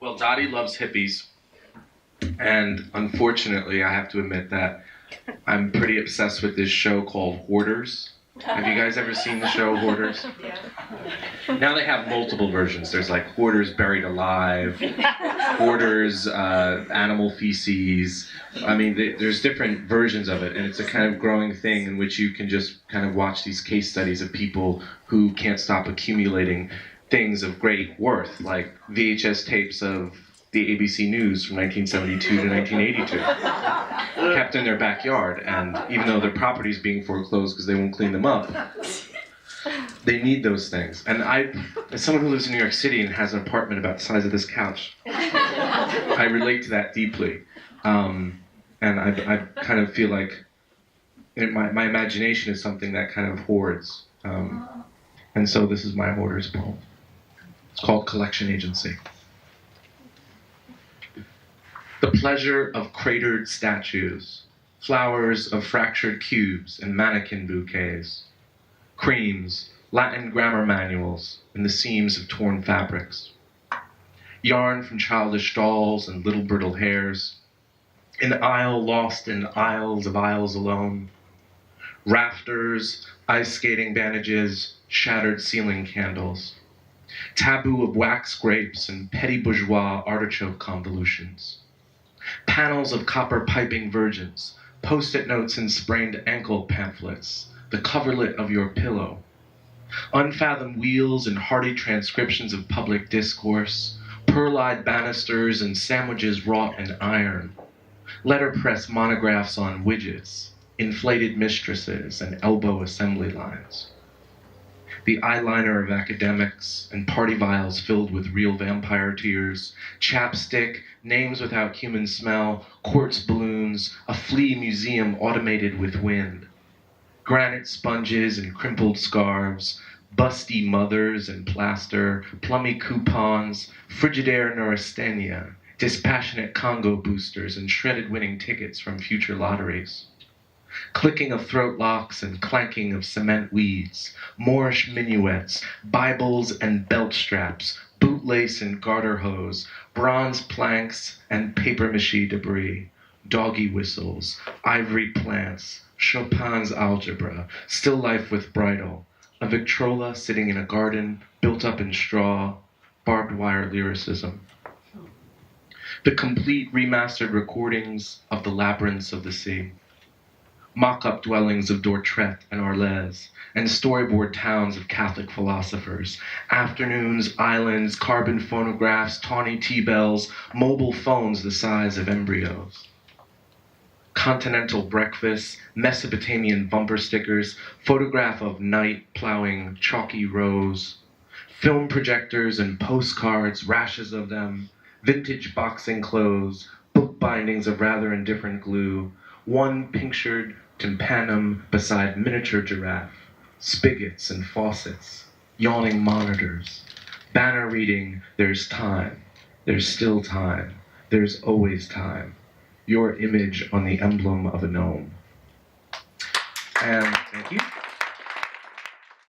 Well, Dottie loves hippies, and unfortunately, I have to admit that I'm pretty obsessed with this show called Hoarders. Have you guys ever seen the show Hoarders? Yeah. Now they have multiple versions. There's like Hoarders Buried Alive, Hoarders Animal Feces. I mean, there's different versions of it, and it's a kind of growing thing in which you can just kind of watch these case studies of people who can't stop accumulating things of great worth, like VHS tapes of the ABC News from 1972 to 1982, kept in their backyard, and even though their property's being foreclosed because they won't clean them up, they need those things. And I, as someone who lives in New York City and has an apartment about the size of this couch, I relate to that deeply. And I kind of feel like my imagination is something that kind of hoards. And so this is my hoarder's poem. It's called Collection Agency. The pleasure of cratered statues, flowers of fractured cubes and mannequin bouquets, creams, Latin grammar manuals, and the seams of torn fabrics, yarn from childish dolls and little brittle hairs, an aisle lost in aisles of aisles alone, rafters, ice skating bandages, shattered ceiling candles, taboo of wax grapes and petty bourgeois artichoke convolutions, panels of copper piping virgins, post-it notes and sprained ankle pamphlets, the coverlet of your pillow, unfathomed wheels and hearty transcriptions of public discourse, pearl-eyed banisters and sandwiches wrought in iron, letterpress monographs on widgets, inflated mistresses and elbow assembly lines, the eyeliner of academics and party vials filled with real vampire tears, chapstick, names without human smell, quartz balloons, a flea museum automated with wind, granite sponges and crimpled scarves, busty mothers and plaster, plummy coupons, Frigidaire neurasthenia, dispassionate Congo boosters and shredded winning tickets from future lotteries, clicking of throat locks and clanking of cement weeds, Moorish minuets, Bibles and belt straps, bootlace and garter hose, bronze planks and papier-mâché debris, doggy whistles, ivory plants, Chopin's algebra, still life with bridle, a Victrola sitting in a garden built up in straw, barbed wire lyricism. The complete remastered recordings of the labyrinths of the sea, mock-up dwellings of Dortrecht and Arles, and storyboard towns of Catholic philosophers, afternoons, islands, carbon phonographs, tawny T-bells, mobile phones the size of embryos, continental breakfasts, Mesopotamian bumper stickers, photograph of night plowing chalky rows, film projectors and postcards, rashes of them, vintage boxing clothes, book bindings of rather indifferent glue, one pictured tympanum beside miniature giraffe, spigots and faucets, yawning monitors, banner reading, "There's time, there's still time, there's always time," your image on the emblem of a gnome. And thank you.